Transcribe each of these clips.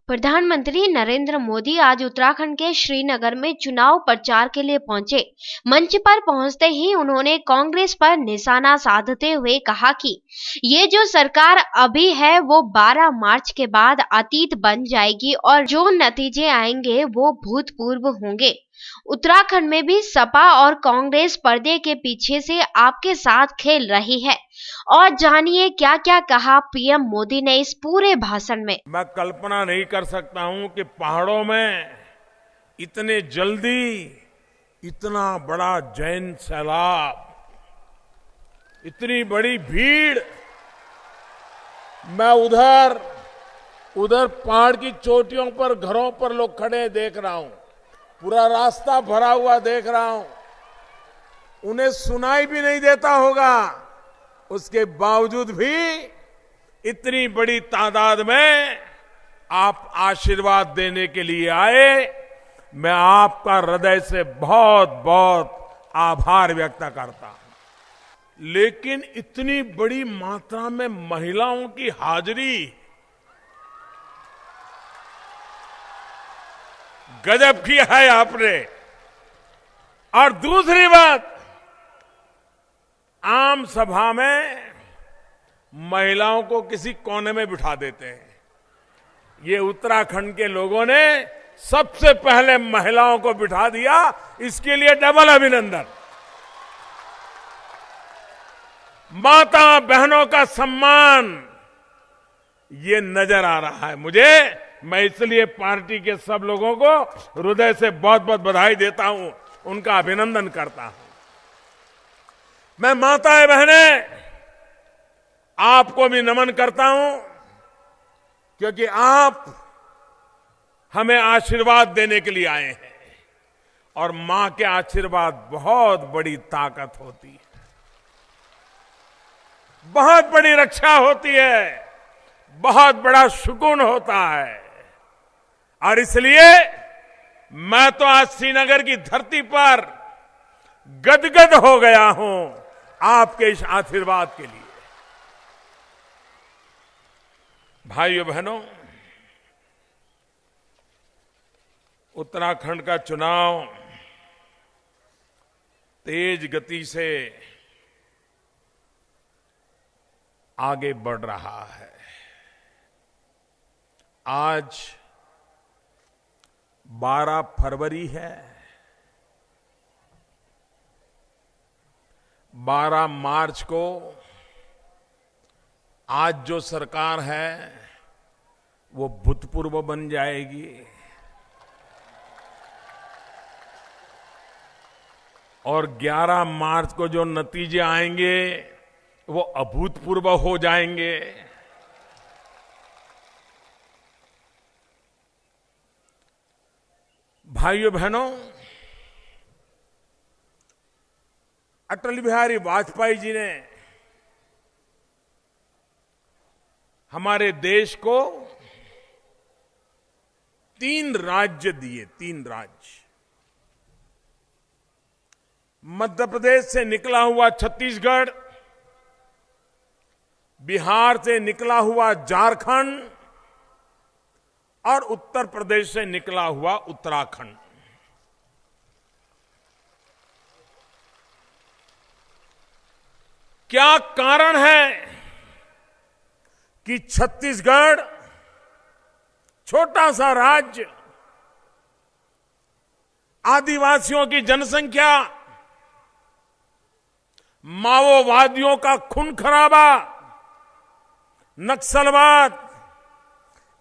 प्रधानमंत्री नरेंद्र मोदी आज उत्तराखंड के श्रीनगर में चुनाव प्रचार के लिए पहुंचे। मंच पर पहुंचते ही उन्होंने कांग्रेस पर निशाना साधते हुए कहा कि ये जो सरकार अभी है वो 12 मार्च के बाद अतीत बन जाएगी और जो नतीजे आएंगे वो भूतपूर्व होंगे। उत्तराखंड में भी सपा और कांग्रेस पर्दे के पीछे से आपके साथ खेल रही है। और जानिए क्या क्या कहा पीएम मोदी ने इस पूरे भाषण में। मैं कल्पना नहीं कर सकता हूं कि पहाड़ों में इतने जल्दी इतना बड़ा जैन सैलाब, इतनी बड़ी भीड़। मैं उधर पहाड़ की चोटियों पर घरों पर लोग खड़े देख रहा हूं, पूरा रास्ता भरा हुआ देख रहा हूं। उन्हें सुनाई भी नहीं देता होगा, उसके बावजूद भी इतनी बड़ी तादाद में आप आशीर्वाद देने के लिए आए। मैं आपका हृदय से बहुत बहुत आभार व्यक्त करता हूं। लेकिन इतनी बड़ी मात्रा में महिलाओं की हाजिरी, गजब किया है आपने। और दूसरी बात, आम सभा में महिलाओं को किसी कोने में बिठा देते हैं। ये उत्तराखंड के लोगों ने सबसे पहले महिलाओं को बिठा दिया, इसके लिए डबल अभिनंदन। माता बहनों का सम्मान ये नजर आ रहा है मुझे। मैं इसलिए पार्टी के सब लोगों को हृदय से बहुत बहुत बधाई देता हूं, उनका अभिनंदन करता हूं। मैं माताएं बहनें आपको भी नमन करता हूं, क्योंकि आप हमें आशीर्वाद देने के लिए आए हैं। और मां के आशीर्वाद बहुत बड़ी ताकत होती है, बहुत बड़ी रक्षा होती है, बहुत बड़ा सुकून होता है। और इसलिए मैं तो आज श्रीनगर की धरती पर गदगद हो गया हूं आपके इस आशीर्वाद के लिए। भाइयों बहनों, उत्तराखंड का चुनाव तेज गति से आगे बढ़ रहा है। आज 12 फरवरी है। 12 मार्च को आज जो सरकार है वो भूतपूर्व बन जाएगी। और 11 मार्च को जो नतीजे आएंगे वो अभूतपूर्व हो जाएंगे। भाइयों बहनों, अटल बिहारी वाजपेयी जी ने हमारे देश को 3 राज्य दिए। 3 राज्य, मध्य प्रदेश से निकला हुआ छत्तीसगढ़, बिहार से निकला हुआ झारखंड और उत्तर प्रदेश से निकला हुआ उत्तराखंड। क्या कारण है कि छत्तीसगढ़, छोटा सा राज्य, आदिवासियों की जनसंख्या, माओवादियों का खून खराबा, नक्सलवाद,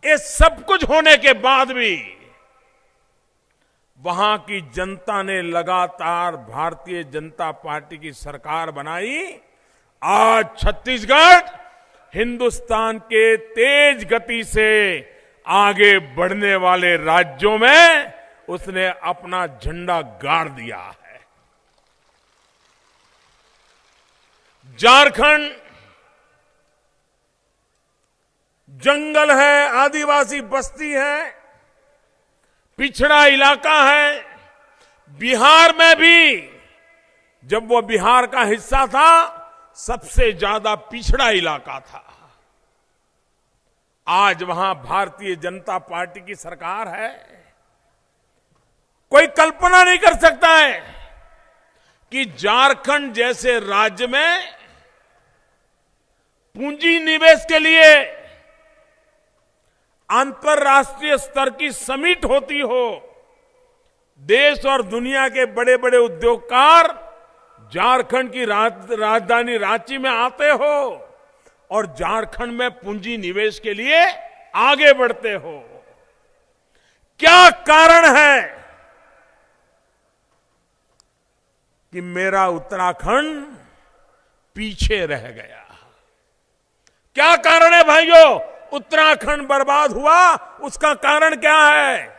ये सब कुछ होने के बाद भी वहां की जनता ने लगातार भारतीय जनता पार्टी की सरकार बनाई। आज छत्तीसगढ़ हिंदुस्तान के तेज गति से आगे बढ़ने वाले राज्यों में उसने अपना झंडा गाड़ दिया है। झारखंड जंगल है, आदिवासी बस्ती है, पिछड़ा इलाका है। बिहार में भी जब वो बिहार का हिस्सा था, सबसे ज्यादा पिछड़ा इलाका था। आज वहां भारतीय जनता पार्टी की सरकार है। कोई कल्पना नहीं कर सकता है कि झारखंड जैसे राज्य में पूंजी निवेश के लिए अंतर्राष्ट्रीय स्तर की समिट होती हो, देश और दुनिया के बड़े बड़े उद्योगकार झारखंड की राजधानी रांची में आते हो और झारखंड में पूंजी निवेश के लिए आगे बढ़ते हो। क्या कारण है कि मेरा उत्तराखंड पीछे रह गया? क्या कारण है भाइयों? उत्तराखंड बर्बाद हुआ, उसका कारण क्या है?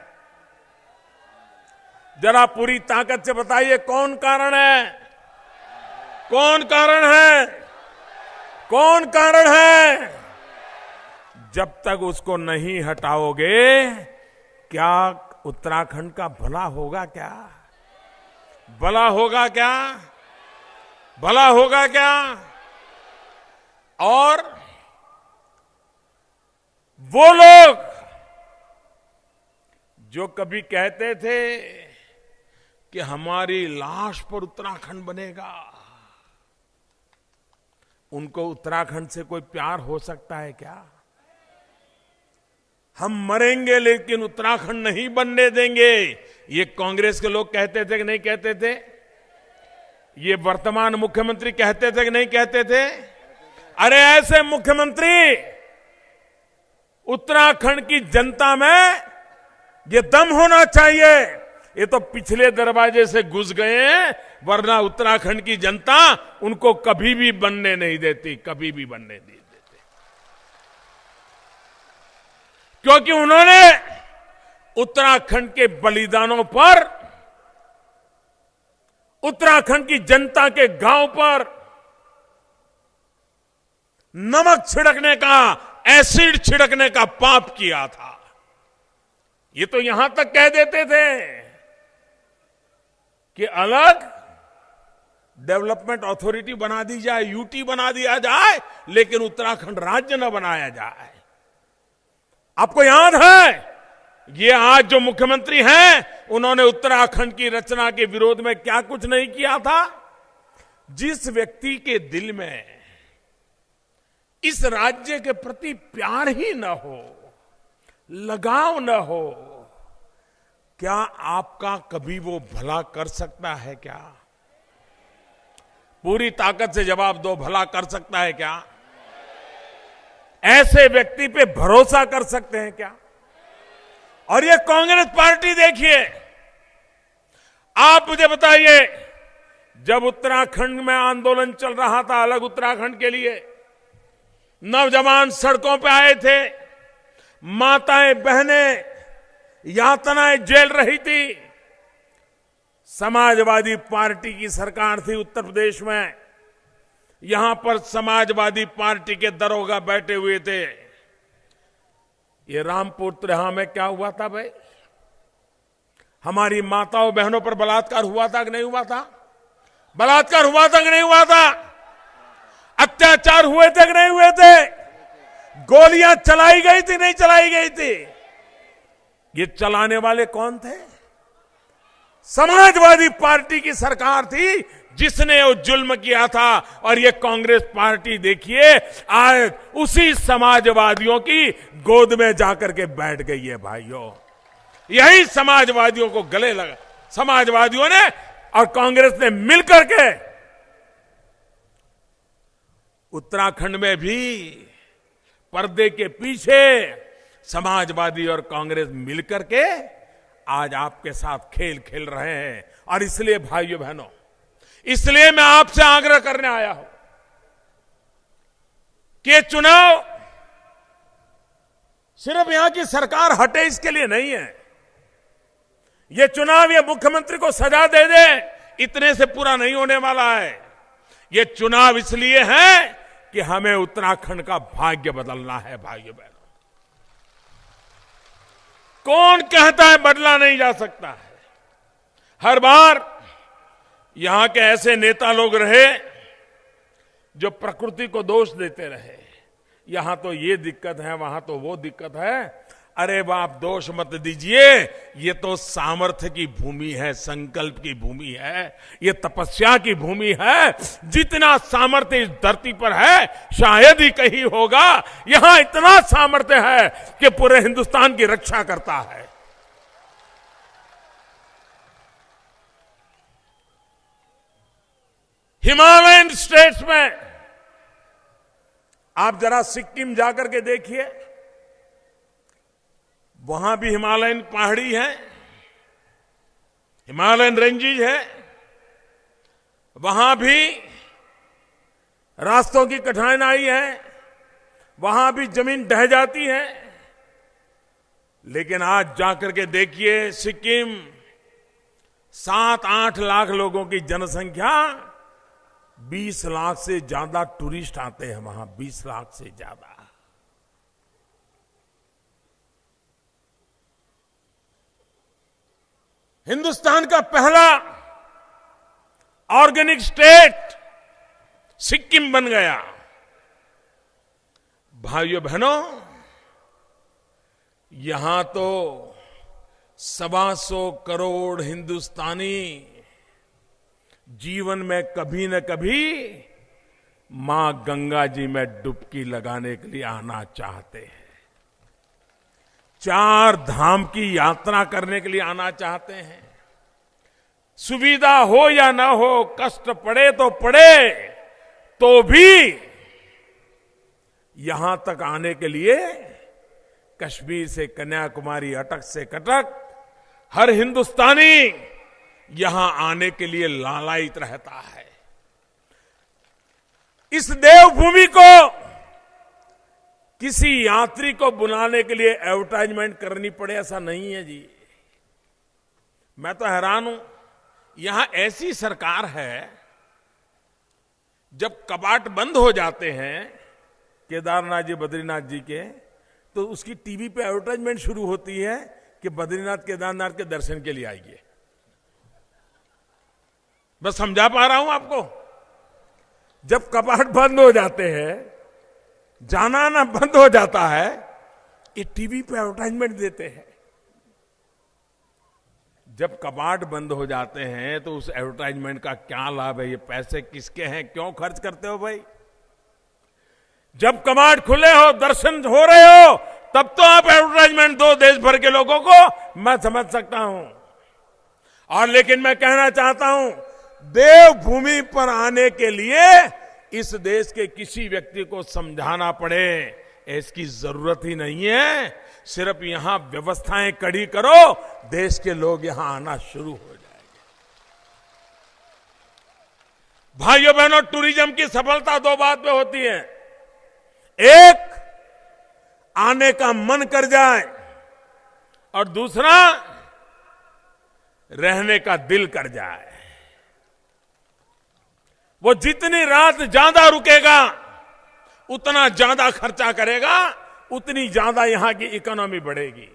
जरा पूरी ताकत से बताइए, कौन कारण है? कौन कारण है? कौन कारण है? जब तक उसको नहीं हटाओगे, क्या उत्तराखंड का भला होगा? क्या भला होगा? क्या भला होगा? क्या? और वो लोग जो कभी कहते थे कि हमारी लाश पर उत्तराखंड बनेगा, उनको उत्तराखंड से कोई प्यार हो सकता है क्या? हम मरेंगे लेकिन उत्तराखंड नहीं बनने देंगे, ये कांग्रेस के लोग कहते थे कि नहीं कहते थे? ये वर्तमान मुख्यमंत्री कहते थे कि नहीं कहते थे? अरे ऐसे मुख्यमंत्री उत्तराखंड की जनता में ये दम होना चाहिए। ये तो पिछले दरवाजे से घुस गए हैं, वरना उत्तराखंड की जनता उनको कभी भी बनने नहीं देती, कभी भी बनने नहीं देती। क्योंकि उन्होंने उत्तराखंड के बलिदानों पर, उत्तराखंड की जनता के गांव पर नमक छिड़कने का, एसिड छिड़कने का पाप किया था। ये तो यहां तक कह देते थे कि अलग डेवलपमेंट अथॉरिटी बना दी जाए, यूटी बना दिया जाए, लेकिन उत्तराखंड राज्य न बनाया जाए। आपको याद है ये आज जो मुख्यमंत्री हैं, उन्होंने उत्तराखंड की रचना के विरोध में क्या कुछ नहीं किया था? जिस व्यक्ति के दिल में इस राज्य के प्रति प्यार ही न हो, लगाव न हो, क्या आपका कभी वो भला कर सकता है क्या? पूरी ताकत से जवाब दो, भला कर सकता है क्या? ऐसे व्यक्ति पे भरोसा कर सकते हैं क्या? और ये कांग्रेस पार्टी देखिए, आप मुझे बताइए, जब उत्तराखंड में आंदोलन चल रहा था अलग उत्तराखंड के लिए, नौजवान सड़कों पे आए थे, माताएं बहनें यातनाएं झेल रही थी। समाजवादी पार्टी की सरकार थी उत्तर प्रदेश में, यहां पर समाजवादी पार्टी के दरोगा बैठे हुए थे। ये रामपुर त्रेहा में क्या हुआ था भाई? हमारी माताओं बहनों पर बलात्कार हुआ था कि नहीं हुआ था? बलात्कार हुआ था कि नहीं हुआ था? अत्याचार हुए थे कि नहीं हुए थे? गोलियां चलाई गई थी नहीं चलाई गई थी? ये चलाने वाले कौन थे? समाजवादी पार्टी की सरकार थी जिसने वो जुल्म किया था। और ये कांग्रेस पार्टी देखिए आज उसी समाजवादियों की गोद में जाकर के बैठ गई है भाइयों। यही समाजवादियों को गले लगा, समाजवादियों ने और कांग्रेस ने मिलकर के उत्तराखंड में भी पर्दे के पीछे समाजवादी और कांग्रेस मिलकर के आज आपके साथ खेल खेल रहे हैं। और इसलिए भाइयों बहनों, इसलिए मैं आपसे आग्रह करने आया हूं कि ये चुनाव सिर्फ यहां की सरकार हटे इसके लिए नहीं है। ये चुनाव ये मुख्यमंत्री को सजा दे दे इतने से पूरा नहीं होने वाला है। ये चुनाव इसलिए है कि हमें उत्तराखंड का भाग्य बदलना है भाइयों बहनों। कौन कहता है बदला नहीं जा सकता है? हर बार यहां के ऐसे नेता लोग रहे जो प्रकृति को दोष देते रहे, यहां तो ये दिक्कत है, वहां तो वो दिक्कत है। अरे बाप, दोष मत दीजिए। ये तो सामर्थ्य की भूमि है, संकल्प की भूमि है, ये तपस्या की भूमि है। जितना सामर्थ्य इस धरती पर है शायद ही कहीं होगा। यहां इतना सामर्थ्य है कि पूरे हिंदुस्तान की रक्षा करता है। हिमालयन स्टेट्स में आप जरा सिक्किम जाकर के देखिए, वहां भी हिमालयन पहाड़ी है, हिमालयन रेंजेज है, वहां भी रास्तों की कठिनाई है, वहां भी जमीन ढह जाती है। लेकिन आज जाकर के देखिए, सिक्किम 7-8 लाख लोगों की जनसंख्या, 20 लाख से ज्यादा टूरिस्ट आते हैं वहां, 20 लाख से ज्यादा। हिंदुस्तान का पहला ऑर्गेनिक स्टेट सिक्किम बन गया। भाइयों बहनों, यहां तो 125 करोड़ हिंदुस्तानी जीवन में कभी न कभी मां गंगा जी में डुबकी लगाने के लिए आना चाहते हैं, 4 धाम की यात्रा करने के लिए आना चाहते हैं। सुविधा हो या ना हो, कष्ट पड़े तो भी यहां तक आने के लिए कश्मीर से कन्याकुमारी, अटक से कटक, हर हिंदुस्तानी यहां आने के लिए लालायित रहता है। इस देवभूमि को किसी यात्री को बुलाने के लिए एडवर्टाइजमेंट करनी पड़े, ऐसा नहीं है जी। मैं तो हैरान हूं, यहां ऐसी सरकार है, जब कपाट बंद हो जाते हैं केदारनाथ जी, बद्रीनाथ जी के, तो उसकी टीवी पे एडवर्टाइजमेंट शुरू होती है कि बद्रीनाथ केदारनाथ के दर्शन के लिए आइए। बस समझा पा रहा हूं आपको। जब कपाट बंद हो जाते हैं, जाना आना बंद हो जाता है, ये टीवी पे एडवर्टाइजमेंट देते हैं। जब कपाट बंद हो जाते हैं तो उस एडवर्टाइजमेंट का क्या लाभ है? ये पैसे किसके हैं? क्यों खर्च करते हो भाई? जब कपाट खुले हो, दर्शन हो रहे हो, तब तो आप एडवर्टाइजमेंट दो देश भर के लोगों को, मैं समझ सकता हूं। और लेकिन मैं कहना चाहता हूं, देवभूमि पर आने के लिए इस देश के किसी व्यक्ति को समझाना पड़े, इसकी जरूरत ही नहीं है। सिर्फ यहां व्यवस्थाएं कड़ी करो, देश के लोग यहां आना शुरू हो जाएंगे। भाइयों बहनों, टूरिज्म की सफलता 2 बात पे होती है। एक, आने का मन कर जाए, और दूसरा, रहने का दिल कर जाए। वो जितनी रात ज्यादा रुकेगा, उतना ज्यादा खर्चा करेगा, उतनी ज्यादा यहां की इकोनॉमी बढ़ेगी।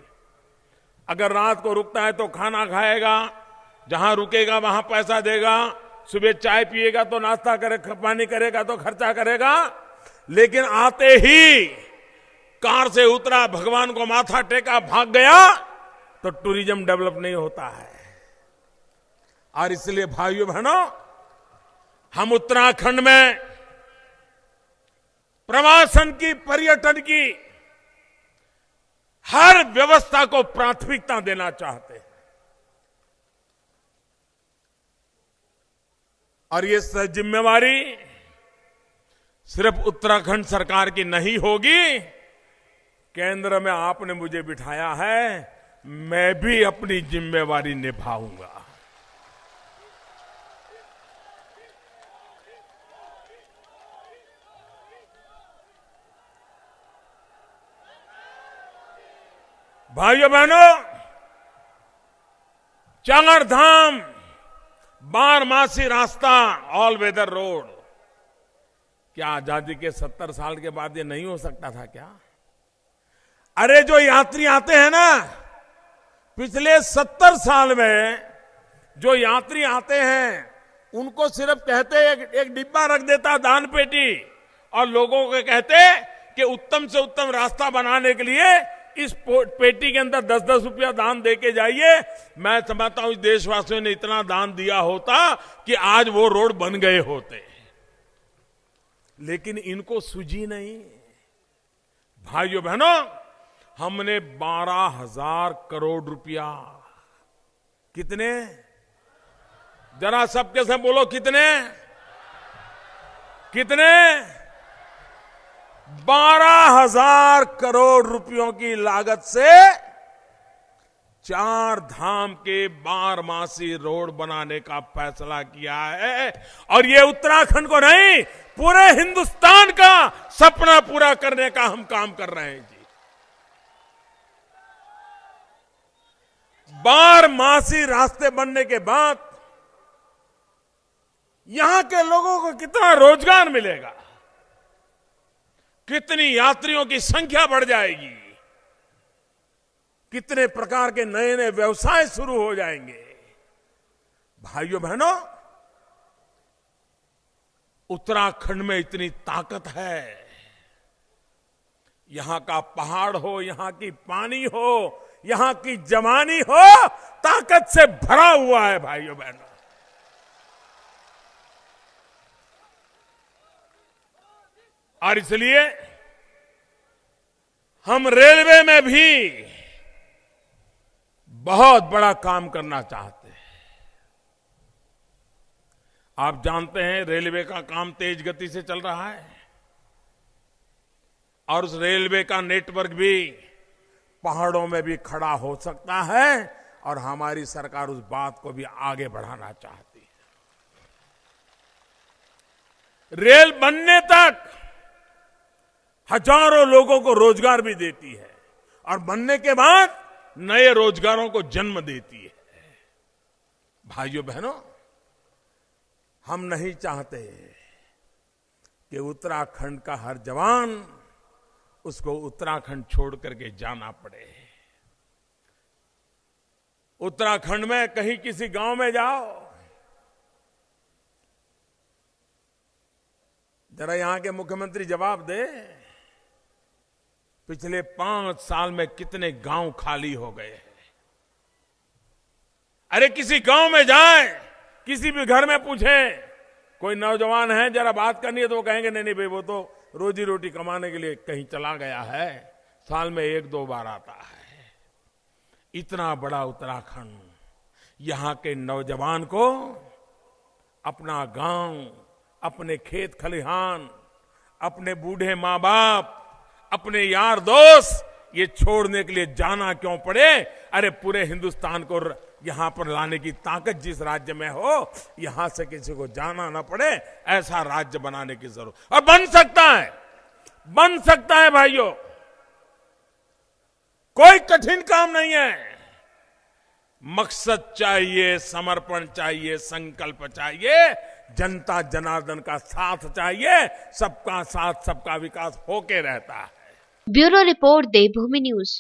अगर रात को रुकता है तो खाना खाएगा, जहां रुकेगा वहां पैसा देगा, सुबह चाय पिएगा तो नाश्ता करेगा, पानी करेगा तो खर्चा करेगा। लेकिन आते ही कार से उतरा, भगवान को माथा टेका, भाग गया, तो टूरिज्म डेवलप नहीं होता है। और इसलिए भाइयों बहनों, हम उत्तराखंड में प्रवासन की, पर्यटन की हर व्यवस्था को प्राथमिकता देना चाहते हैं। और ये जिम्मेवारी सिर्फ उत्तराखंड सरकार की नहीं होगी, केंद्र में आपने मुझे बिठाया है, मैं भी अपनी जिम्मेवारी निभाऊंगा। भाइयों बहनों, चारधाम, 12मासी रास्ता, ऑल वेदर रोड, क्या आजादी के 70 साल के बाद ये नहीं हो सकता था क्या? अरे जो यात्री आते हैं ना, पिछले 70 साल में जो यात्री आते हैं, उनको सिर्फ कहते एक डिब्बा रख देता दान पेटी, और लोगों को कहते कि उत्तम से उत्तम रास्ता बनाने के लिए इस पेटी के अंदर 10-10 रुपया दान देके जाइए। मैं समझता हूं देशवासियों ने इतना दान दिया होता कि आज वो रोड बन गए होते, लेकिन इनको सूझी नहीं। भाइयों बहनों, हमने 12,000 करोड़ रुपया, कितने, जरा सबके सब बोलो, कितने कितने 12,000 करोड़ रुपयों की लागत से 4 धाम के 12मासी रोड बनाने का फैसला किया है। और ये उत्तराखंड को नहीं, पूरे हिंदुस्तान का सपना पूरा करने का हम काम कर रहे हैं जी। 12मासी रास्ते बनने के बाद यहां के लोगों को कितना रोजगार मिलेगा, कितनी यात्रियों की संख्या बढ़ जाएगी, कितने प्रकार के नए नए व्यवसाय शुरू हो जाएंगे। भाइयों बहनों, उत्तराखंड में इतनी ताकत है। यहां का पहाड़ हो, यहां की पानी हो, यहां की जवानी हो, ताकत से भरा हुआ है भाइयों बहनों। और इसलिए हम रेलवे में भी बहुत बड़ा काम करना चाहते हैं। आप जानते हैं रेलवे का काम तेज गति से चल रहा है और उस रेलवे का नेटवर्क भी पहाड़ों में भी खड़ा हो सकता है और हमारी सरकार उस बात को भी आगे बढ़ाना चाहती है। रेल बनने तक हजारों लोगों को रोजगार भी देती है और बनने के बाद नए रोजगारों को जन्म देती है। भाइयों बहनों, हम नहीं चाहते कि उत्तराखंड का हर जवान उसको उत्तराखंड छोड़ करके जाना पड़े। उत्तराखंड में कहीं किसी गांव में जाओ, जरा यहां के मुख्यमंत्री जवाब दे, पिछले 5 साल में कितने गांव खाली हो गए हैं। अरे किसी गांव में जाए, किसी भी घर में पूछे, कोई नौजवान है जरा बात करनी है तो वो कहेंगे नहीं नहीं भाई वो तो रोजी रोटी कमाने के लिए कहीं चला गया है, साल में 1-2 बार आता है। इतना बड़ा उत्तराखंड, यहां के नौजवान को अपना गांव, अपने खेत खलिहान, अपने बूढ़े माँ बाप, अपने यार दोस्त ये छोड़ने के लिए जाना क्यों पड़े। अरे पूरे हिंदुस्तान को यहां पर लाने की ताकत जिस राज्य में हो, यहां से किसी को जाना ना पड़े, ऐसा राज्य बनाने की जरूरत। और बन सकता है भाइयों, कोई कठिन काम नहीं है। मकसद चाहिए, समर्पण चाहिए, संकल्प चाहिए, जनता जनार्दन का साथ चाहिए। सबका साथ सबका विकास होके रहता है। ब्यूरो रिपोर्ट, देवभूमि न्यूज।